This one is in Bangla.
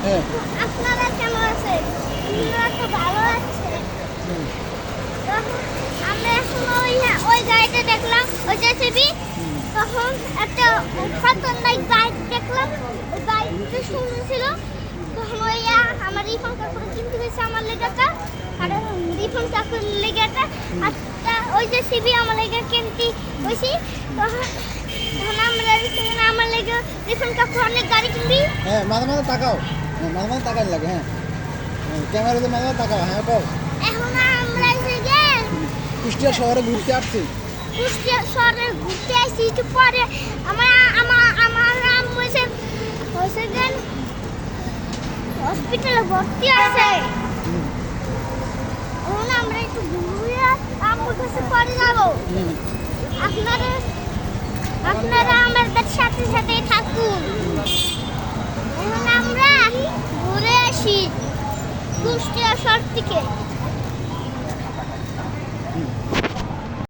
হ্যাঁ। আপনারা কেমন আছেন? আপনারা তো ভালো আছেন। আমরা এখন ওই গাড়িতে দেখলাম ওই জেসিবি, তখন একটা খতরনাক বাইক দেখলাম। ওই বাইকটা সুন্দর ছিল। তখন ওই আমার রিফন কাকুর কিনতে গেছে আমার লেগাটা, আর রিফন কাকুর লেগাটা, আর ওই জেসিবি আমার লেগা কিনতে গেছি। তখন তখন আমরা আমার লেগে রিফন কাকু অনেক গাড়ি কিনবি। হ্যাঁ, মাঝে মাঝে তাকাও। হ্যাঁ, মাঝে মাঝে তাকাই লাগে। হ্যাঁ, ক্যামেরাতে মাঝে মাঝে তাকাও। হ্যাঁ, কও। এখন আমরা এসে গেল কুষ্টিয়া শহরে ঘুরতে আসছি। কুষ্টিয়া শহরে ঘুরতে আসছি। একটু পরে আমার আমার আমার আম্মু হয়েছে গেল হসপিটালে ভর্তি আছে। এখন আমরা একটু ঘুরে আম্মুর কাছে পরে যাবো। আপনারা আপনারা আমাদের সাথে সাথে থাকুন। এখন আমরা ঘুরে আসি কুষ্টিয়া শহর থেকে।